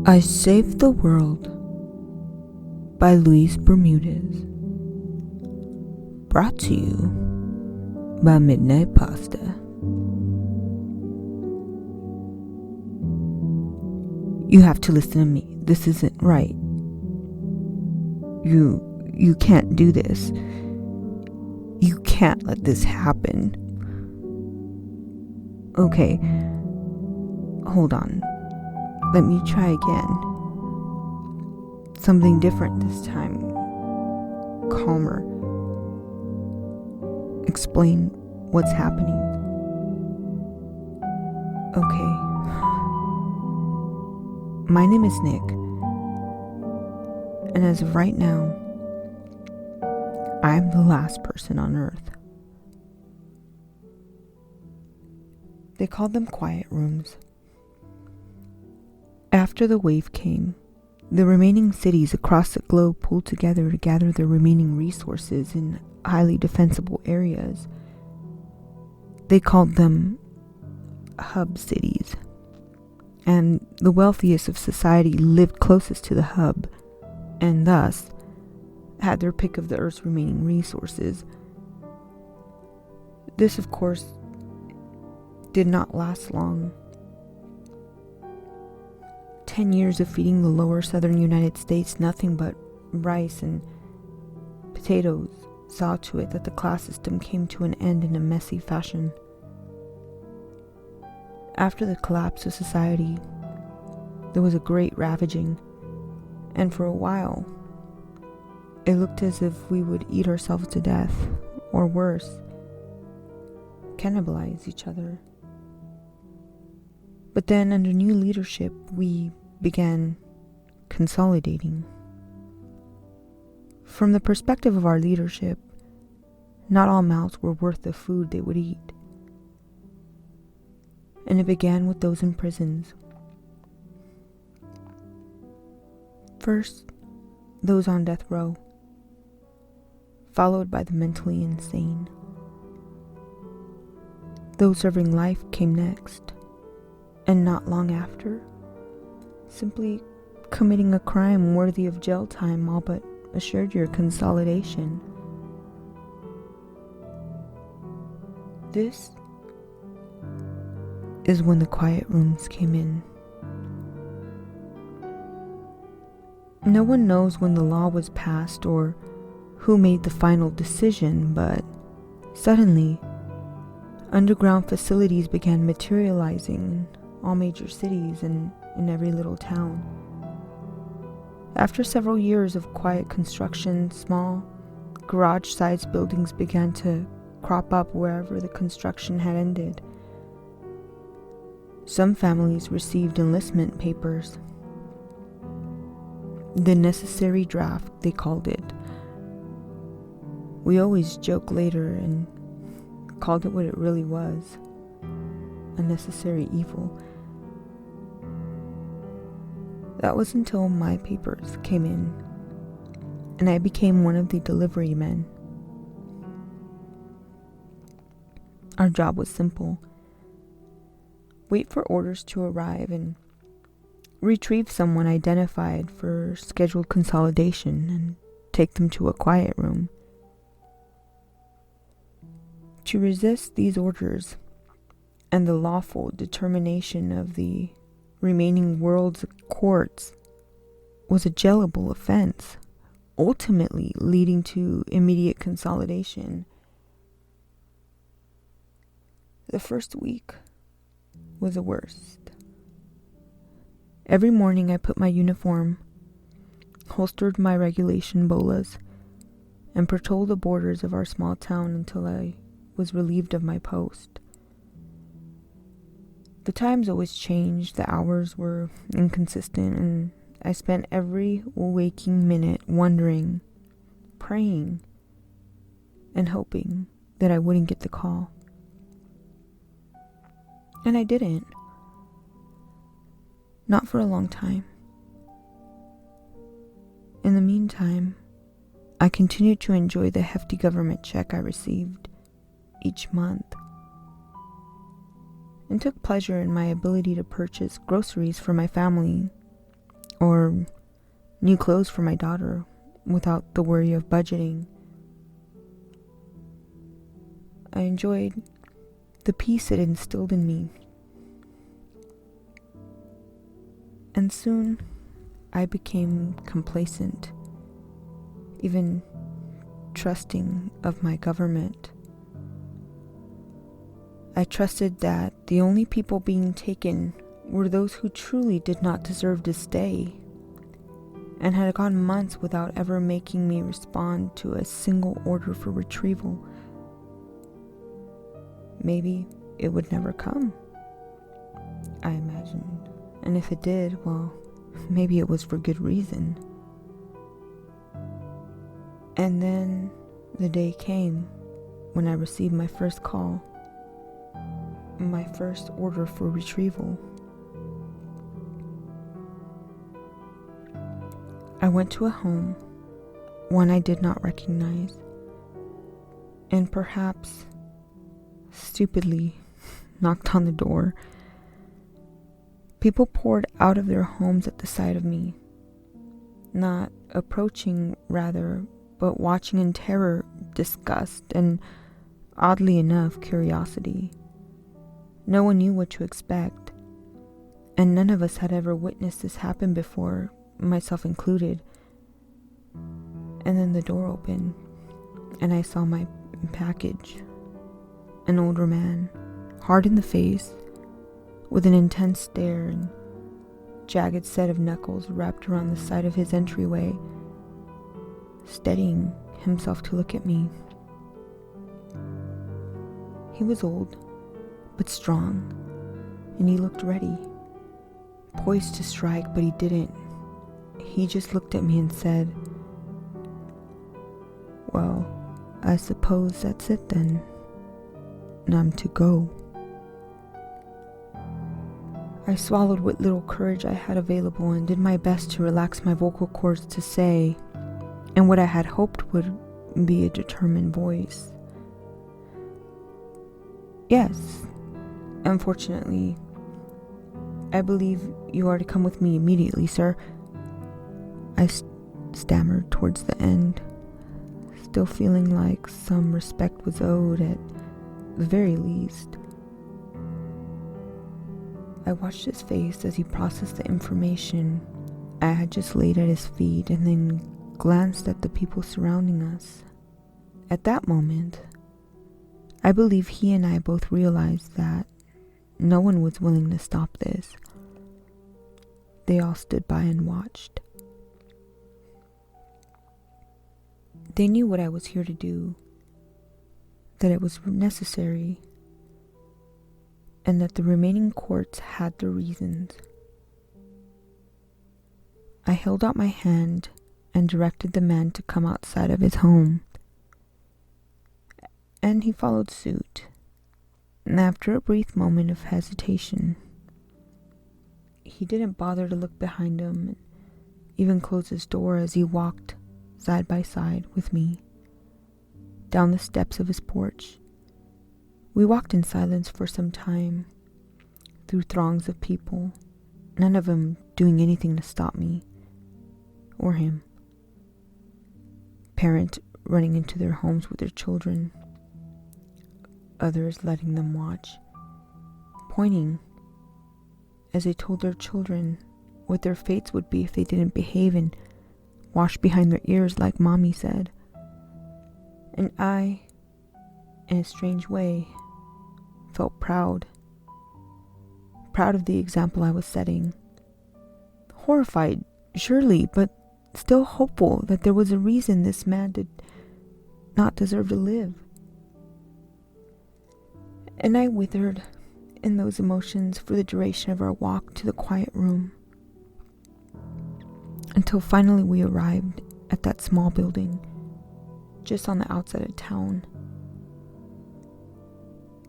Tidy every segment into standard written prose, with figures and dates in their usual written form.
I Saved the World by Bermudez. Brought to you by Midnight Pasta. You have to listen to me. This isn't right. You can't do this. You can't let this happen. Okay. Hold on. Let me try again. Something different this time. Calmer. Explain what's happening. Okay. My name is Nick. And as of right now, I am the last person on Earth. They called them quiet rooms. After the wave came, the remaining cities across the globe pulled together to gather their remaining resources in highly defensible areas. They called them hub cities, and the wealthiest of society lived closest to the hub, and thus had their pick of the Earth's remaining resources. This, of course, did not last long. 10 years of feeding the lower southern United States nothing but rice and potatoes saw to it that the class system came to an end in a messy fashion. After the collapse of society, there was a great ravaging, and for a while, it looked as if we would eat ourselves to death, or worse, cannibalize each other. But then, under new leadership, we began consolidating. From the perspective of our leadership, not all mouths were worth the food they would eat. And it began with those in prisons. First, those on death row, followed by the mentally insane. Those serving life came next, and not long after, simply committing a crime worthy of jail time all but assured your consolidation. This is when the quiet rooms came in. No one knows when the law was passed or who made the final decision, but suddenly, underground facilities began materializing in all major cities and in every little town. After several years of quiet construction, small, garage-sized buildings began to crop up wherever the construction had ended. Some families received enlistment papers. The necessary draft, they called it. We always joke later and called it what it really was, a necessary evil. That was until my papers came in, and I became one of the delivery men. Our job was simple. Wait for orders to arrive and retrieve someone identified for scheduled consolidation and take them to a quiet room. To resist these orders and the lawful determination of the remaining world's courts was a jailable offense, ultimately leading to immediate consolidation. The first week was the worst. Every morning I put my uniform, holstered my regulation bolas, and patrolled the borders of our small town until I was relieved of my post. The times always changed, the hours were inconsistent, and I spent every waking minute wondering, praying, and hoping that I wouldn't get the call. And I didn't. Not for a long time. In the meantime, I continued to enjoy the hefty government check I received each month, and took pleasure in my ability to purchase groceries for my family or new clothes for my daughter without the worry of budgeting. I enjoyed the peace it instilled in me. And soon, I became complacent, even trusting of my government. I trusted that the only people being taken were those who truly did not deserve to stay, and had gone months without ever making me respond to a single order for retrieval. Maybe it would never come, I imagined. And if it did, well, maybe it was for good reason. And then the day came when I received my first call, my first order for retrieval. I went to a home, one I did not recognize, and perhaps stupidly knocked on the door. People poured out of their homes at the sight of me, not approaching rather, but watching in terror, disgust, and oddly enough, curiosity. No one knew what to expect, and none of us had ever witnessed this happen before, myself included. And then the door opened, and I saw my package. An older man, hard in the face, with an intense stare and jagged set of knuckles wrapped around the side of his entryway, steadying himself to look at me. He was old, but strong, and he looked ready, poised to strike, but he didn't. He just looked at me and said, "Well, I suppose that's it then. I'm to go." I swallowed what little courage I had available and did my best to relax my vocal cords to say, in what I had hoped would be a determined voice, "Yes, unfortunately, I believe you are to come with me immediately, sir." I stammered towards the end, still feeling like some respect was owed at the very least. I watched his face as he processed the information I had just laid at his feet and then glanced at the people surrounding us. At that moment, I believe he and I both realized that no one was willing to stop this. They all stood by and watched. They knew what I was here to do, that it was necessary, and that the remaining courts had their reasons. I held out my hand and directed the man to come outside of his home, and he followed suit. And after a brief moment of hesitation, he didn't bother to look behind him and even close his door as he walked side by side with me down the steps of his porch. We walked in silence for some time through throngs of people, none of them doing anything to stop me or him. Parents running into their homes with their children, others letting them watch, pointing as they told their children what their fates would be if they didn't behave and wash behind their ears like Mommy said. And I, in a strange way, felt proud of the example I was setting. Horrified, surely, but still hopeful that there was a reason this man did not deserve to live. And I withered in those emotions for the duration of our walk to the quiet room, until finally we arrived at that small building just on the outside of town.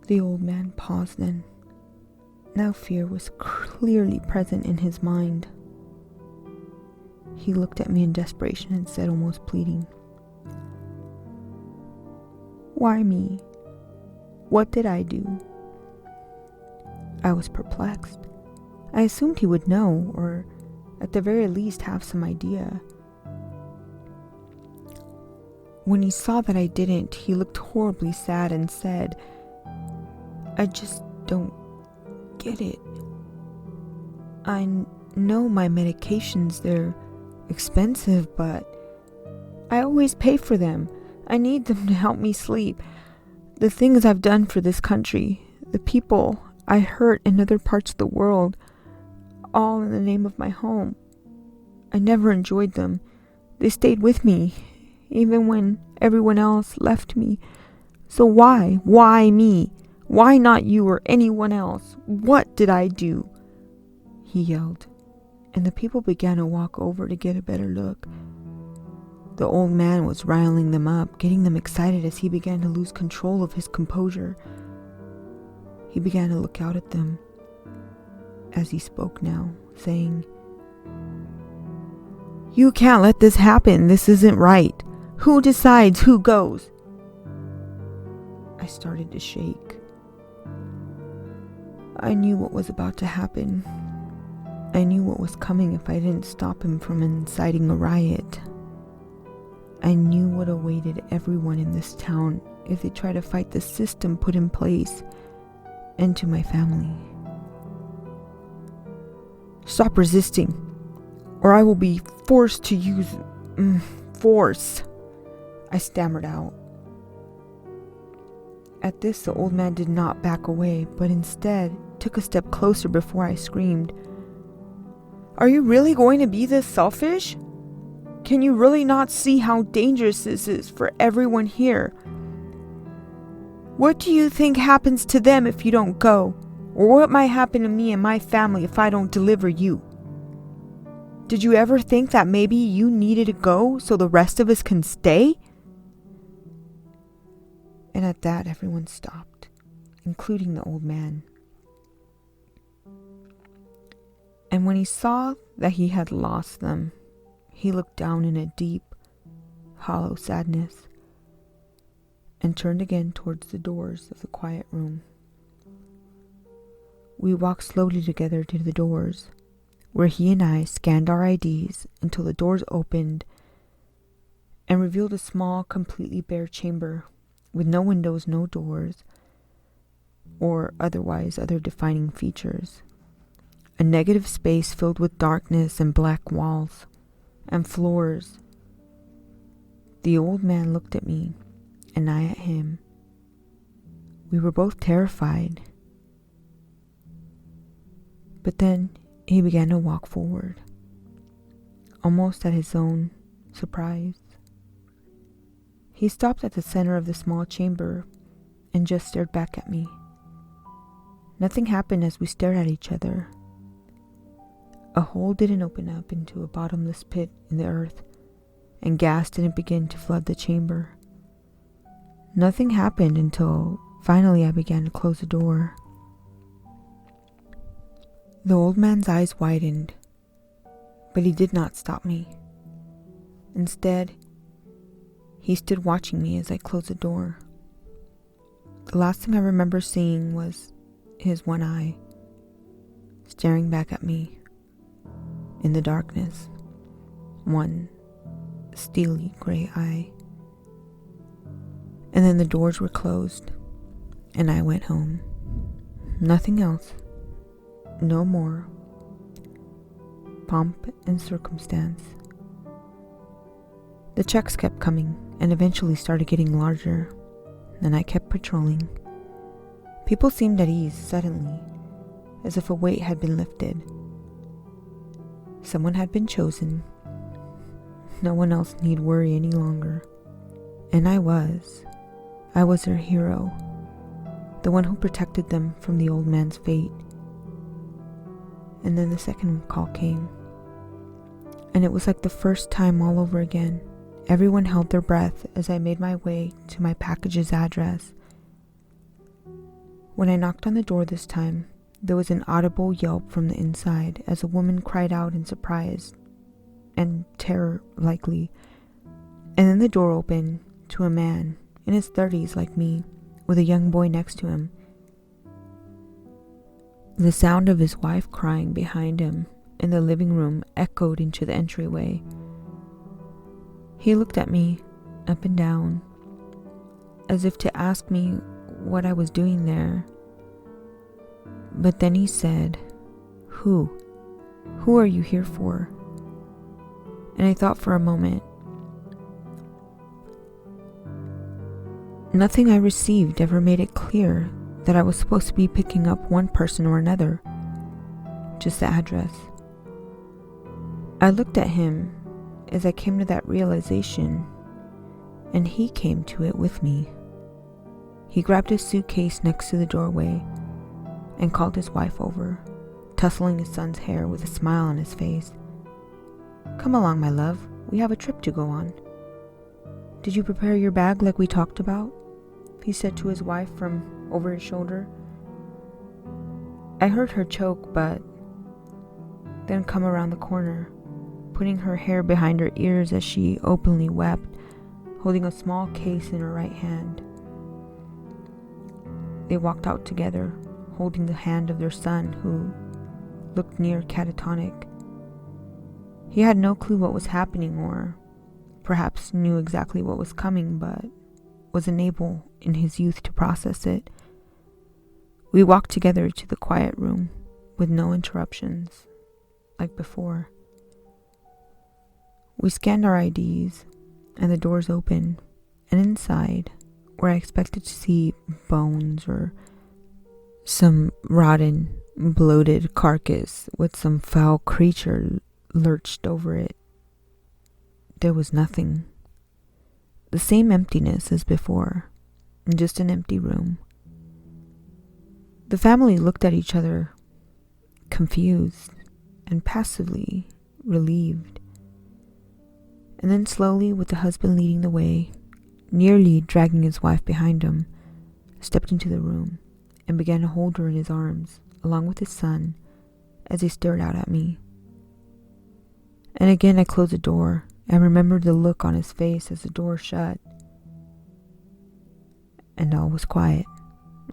The old man paused then. Now fear was clearly present in his mind. He looked at me in desperation and said, almost pleading, "Why me? What did I do?" I was perplexed. I assumed he would know, or at the very least have some idea. When he saw that I didn't, he looked horribly sad and said, "I just don't get it. I know my medications, they're expensive, but I always pay for them. I need them to help me sleep. The things I've done for this country, the people I hurt in other parts of the world, all in the name of my home. I never enjoyed them. They stayed with me, even when everyone else left me. So why? Why me? Why not you or anyone else? What did I do?" he yelled, and the people began to walk over to get a better look. The old man was riling them up, getting them excited as he began to lose control of his composure. He began to look out at them as he spoke now, saying, "You can't let this happen. This isn't right. Who decides who goes?" I started to shake. I knew what was about to happen. I knew what was coming if I didn't stop him from inciting a riot. I knew what awaited everyone in this town if they tried to fight the system put in place, and to my family. "Stop resisting, or I will be forced to use force," I stammered out. At this, the old man did not back away, but instead took a step closer before I screamed, "Are you really going to be this selfish? Can you really not see how dangerous this is for everyone here? What do you think happens to them if you don't go? Or what might happen to me and my family if I don't deliver you? Did you ever think that maybe you needed to go so the rest of us can stay?" And at that, everyone stopped, including the old man. And when he saw that he had lost them, he looked down in a deep, hollow sadness and turned again towards the doors of the quiet room. We walked slowly together to the doors, where he and I scanned our IDs until the doors opened and revealed a small, completely bare chamber with no windows, no doors, or otherwise other defining features. A negative space filled with darkness and black walls and floors. The old man looked at me, and I at him. We were both terrified. But then he began to walk forward, almost at his own surprise. He stopped at the center of the small chamber and just stared back at me. Nothing happened as we stared at each other. A hole didn't open up into a bottomless pit in the earth, and gas didn't begin to flood the chamber. Nothing happened until finally I began to close the door. The old man's eyes widened, but he did not stop me. Instead, he stood watching me as I closed the door. The last thing I remember seeing was his one eye, staring back at me in the darkness. One steely gray eye. And then the doors were closed, and I went home. Nothing else. No more pomp and circumstance. The checks kept coming and eventually started getting larger, and I kept patrolling. People seemed at ease suddenly, as if a weight had been lifted. Someone had been chosen. No one else need worry any longer. And I was their hero, the one who protected them from the old man's fate. And then the second call came, and it was like the first time all over again. Everyone held their breath as I made my way to my package's address. When I knocked on the door this time, there was an audible yelp from the inside as a woman cried out in surprise and terror likely. And then the door opened to a man in his 30s like me, with a young boy next to him. The sound of his wife crying behind him in the living room echoed into the entryway. He looked at me up and down, as if to ask me what I was doing there. But then he said, Who are you here for?" And I thought for a moment. Nothing I received ever made it clear that I was supposed to be picking up one person or another, just the address. I looked at him as I came to that realization, and he came to it with me. He grabbed his suitcase next to the doorway and called his wife over, tussling his son's hair with a smile on his face. "Come along, my love. We have a trip to go on." "Did you prepare your bag like we talked about?" he said to his wife from over his shoulder. I heard her choke, but then come around the corner, putting her hair behind her ears as she openly wept, holding a small case in her right hand. They walked out together, holding the hand of their son, who looked near catatonic. He had no clue what was happening, or perhaps knew exactly what was coming, but was unable in his youth to process it. We walked together to the quiet room with no interruptions, like before. We scanned our IDs, and the doors opened, and inside, where I expected to see bones or some rotten, bloated carcass with some foul creature lurched over it, there was nothing. The same emptiness as before, just an empty room. The family looked at each other, confused and passively relieved. And then slowly, with the husband leading the way, nearly dragging his wife behind him, stepped into the room and began to hold her in his arms, along with his son, as he stared out at me. And again I closed the door and remembered the look on his face as the door shut. And all was quiet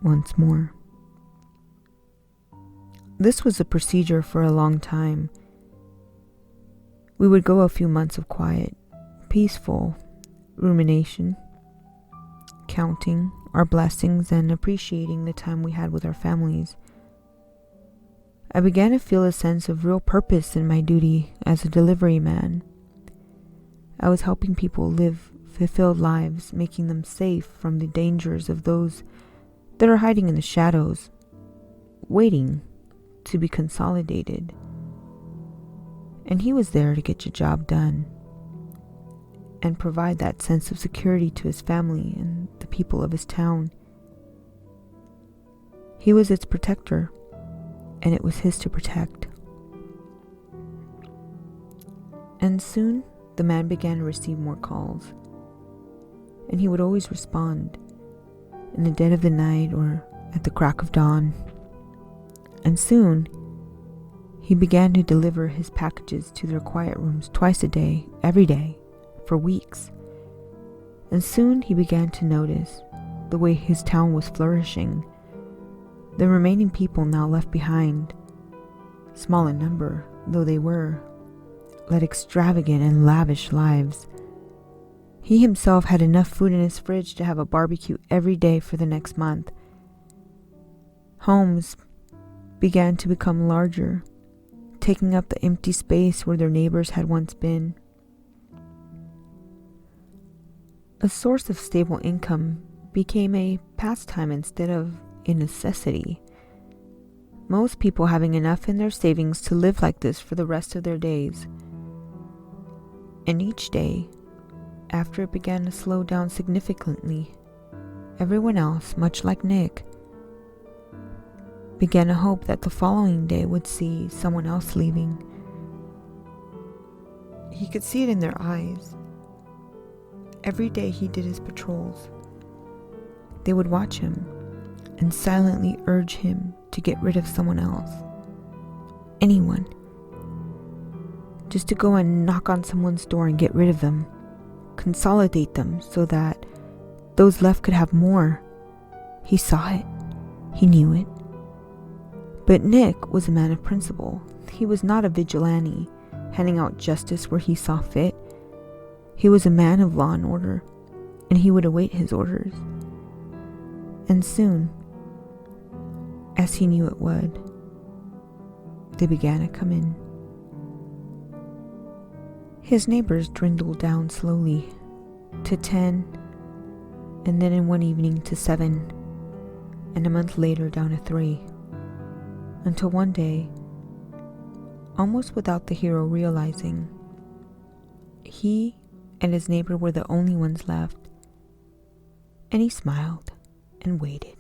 once more. This was a procedure for a long time. We would go a few months of quiet, peaceful rumination, counting our blessings and appreciating the time we had with our families. I began to feel a sense of real purpose in my duty as a delivery man. I was helping people live fulfilled lives, making them safe from the dangers of those that are hiding in the shadows, waiting to be consolidated. And he was there to get your job done and provide that sense of security to his family and the people of his town. He was its protector, and it was his to protect. And soon, the man began to receive more calls, and he would always respond in the dead of the night or at the crack of dawn. And soon, he began to deliver his packages to their quiet rooms twice a day, every day, for weeks. And soon he began to notice the way his town was flourishing. The remaining people now left behind, small in number though they were, led extravagant and lavish lives. He himself had enough food in his fridge to have a barbecue every day for the next month. Homes began to become larger, taking up the empty space where their neighbors had once been. A source of stable income became a pastime instead of a necessity. Most people having enough in their savings to live like this for the rest of their days. And each day, after it began to slow down significantly, everyone else, much like Nick, began to hope that the following day would see someone else leaving. He could see it in their eyes. Every day he did his patrols, they would watch him and silently urge him to get rid of someone else. Anyone. Just to go and knock on someone's door and get rid of them. Consolidate them so that those left could have more. He saw it. He knew it. But Nick was a man of principle. he was not a vigilante, handing out justice where he saw fit. He was a man of law and order, and he would await his orders. And soon, as he knew it would, they began to come in. His neighbors dwindled down slowly to 10, and then in one evening to 7, and a month later down to 3, until one day, almost without the hero realizing, he and his neighbor were the only ones left, and he smiled and waited,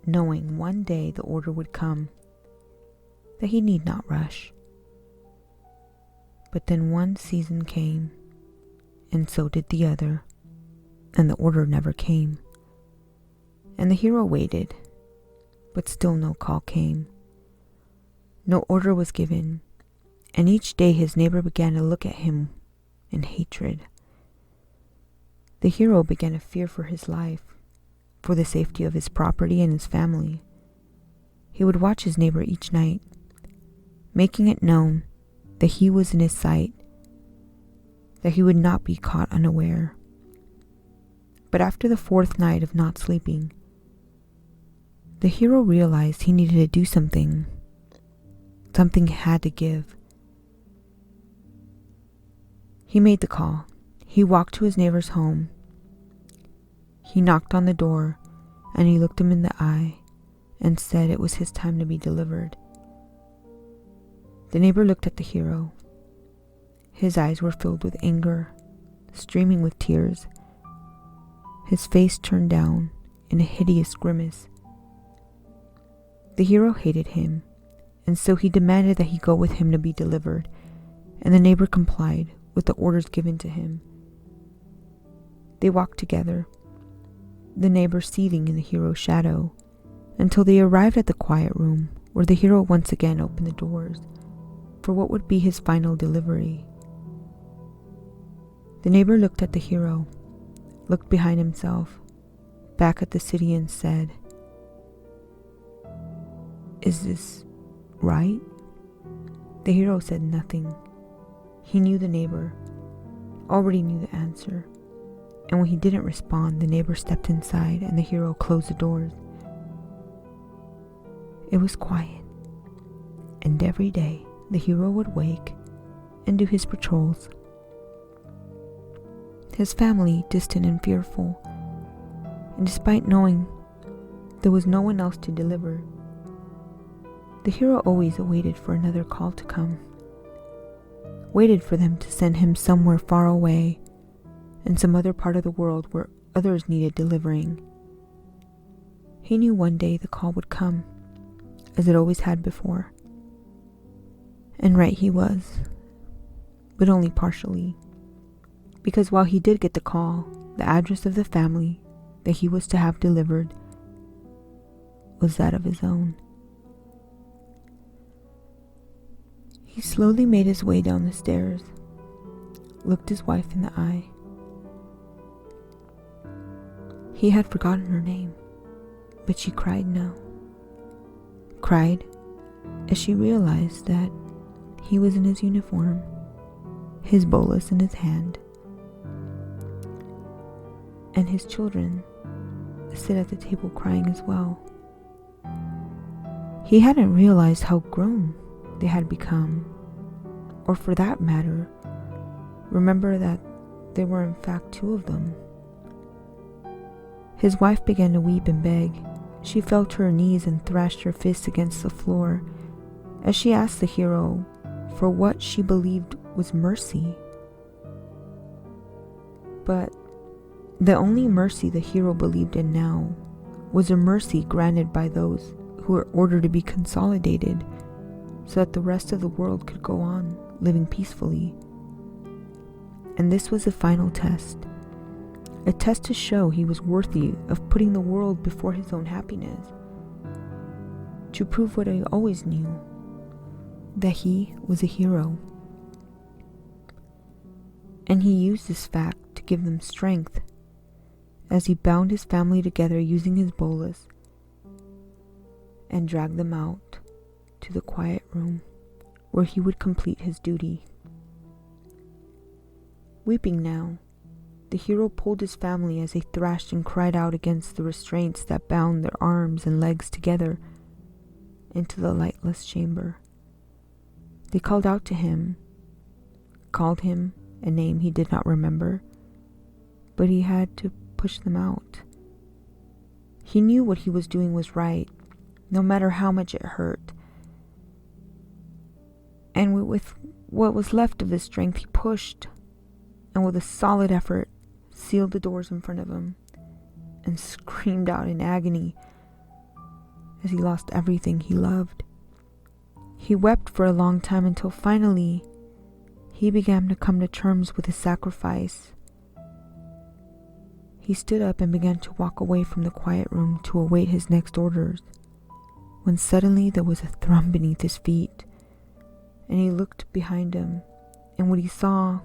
knowing one day the order would come, that he need not rush. But then one season came, and so did the other, and the order never came. And the hero waited, but still no call came. No order was given, and each day his neighbor began to look at him in hatred. The hero began to fear for his life, for the safety of his property and his family. He would watch his neighbor each night, making it known that he was in his sight, that he would not be caught unaware. But after the 4th night of not sleeping, the hero realized he needed to do something. Something had to give. He made the call. He walked to his neighbor's home. He knocked on the door, and he looked him in the eye and said it was his time to be delivered. The neighbor looked at the hero. His eyes were filled with anger, streaming with tears. His face turned down in a hideous grimace. The hero hated him, and so he demanded that he go with him to be delivered, and the neighbor complied with the orders given to him. They walked together, the neighbor seething in the hero's shadow, until they arrived at the quiet room where the hero once again opened the doors for what would be his final delivery. The neighbor looked at the hero, looked behind himself, back at the city, and said, "Is this right?" The hero said nothing. He knew the neighbor, already knew the answer, and when he didn't respond, the neighbor stepped inside and the hero closed the doors. It was quiet, and every day the hero would wake and do his patrols. His family distant and fearful, and despite knowing there was no one else to deliver, the hero always awaited for another call to come, waited for them to send him somewhere far away in some other part of the world where others needed delivering. He knew one day the call would come, as it always had before. And right he was, but only partially, because while he did get the call, the address of the family that he was to have delivered was that of his own. He slowly made his way down the stairs, looked his wife in the eye. He had forgotten her name, but she cried now. Cried as she realized that he was in his uniform, his bolus in his hand, and his children sit at the table crying as well. He hadn't realized how grown they had become, or for that matter, remember that there were in fact 2 of them. His wife began to weep and beg. She fell to her knees and thrashed her fists against the floor as she asked the hero for what she believed was mercy. But the only mercy the hero believed in now was a mercy granted by those who were ordered to be consolidated so that the rest of the world could go on living peacefully. And this was the final test, a test to show he was worthy of putting the world before his own happiness, to prove what I always knew, that he was a hero. And he used this fact to give them strength as he bound his family together using his bolus and dragged them out to the quiet room where he would complete his duty. Weeping now, the hero pulled his family as they thrashed and cried out against the restraints that bound their arms and legs together into the lightless chamber. They called out to him, called him a name he did not remember, but he had to push them out. He knew what he was doing was right, no matter how much it hurt. And with what was left of his strength, he pushed, and with a solid effort, sealed the doors in front of him, and screamed out in agony as he lost everything he loved. He wept for a long time until finally he began to come to terms with his sacrifice. He stood up and began to walk away from the quiet room to await his next orders, when suddenly there was a thrum beneath his feet, and he looked behind him, and what he saw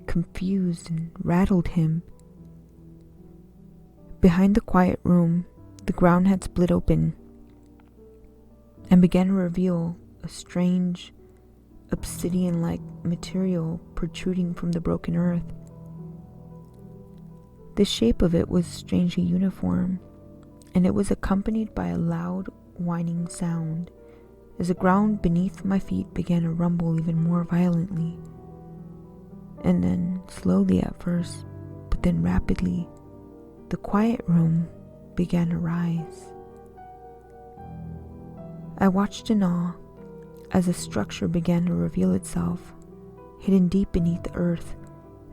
confused and rattled him. Behind the quiet room, the ground had split open and began to reveal a strange, obsidian-like material protruding from the broken earth. The shape of it was strangely uniform, and it was accompanied by a loud, whining sound as the ground beneath my feet began to rumble even more violently. And then, slowly at first, but then rapidly, the quiet room began to rise. I watched in awe as a structure began to reveal itself, hidden deep beneath the earth,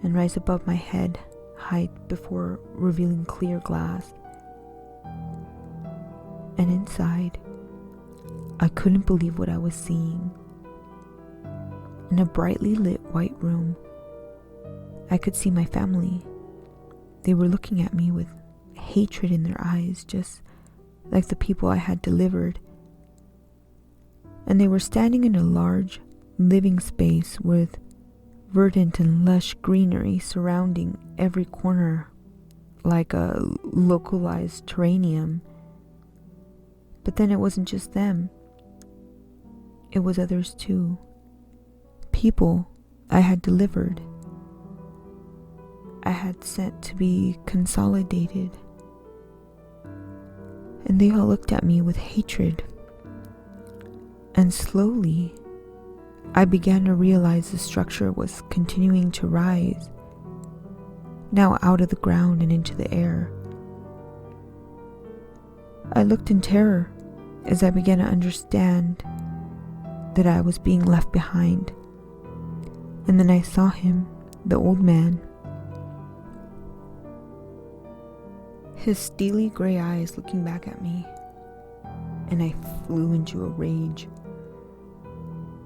and rise above my head height before revealing clear glass. And inside, I couldn't believe what I was seeing. In a brightly lit white room, I could see my family. They were looking at me with hatred in their eyes, just like the people I had delivered. And they were standing in a large, living space with verdant and lush greenery surrounding every corner, like a localized terrarium. But then it wasn't just them. It was others too. People I had delivered. I had sent to be consolidated. And they all looked at me with hatred. And slowly, I began to realize the structure was continuing to rise, now out of the ground and into the air. I looked in terror as I began to understand that I was being left behind. And then I saw him, the old man. His steely gray eyes looking back at me, and I flew into a rage.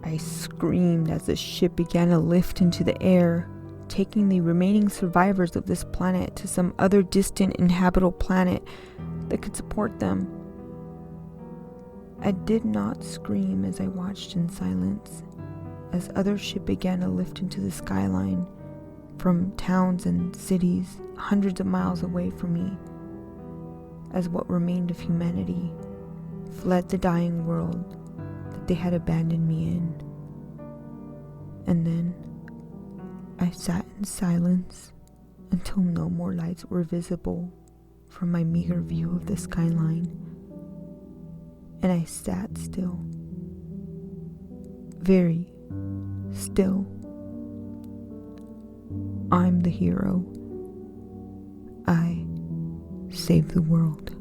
I screamed as the ship began to lift into the air, taking the remaining survivors of this planet to some other distant inhabitable planet that could support them. I did not scream as I watched in silence as other ship began to lift into the skyline from towns and cities hundreds of miles away from me, as what remained of humanity fled the dying world that they had abandoned me in. And then I sat in silence until no more lights were visible from my meager view of the skyline. And I sat still, very still. I'm the hero. I saved the world.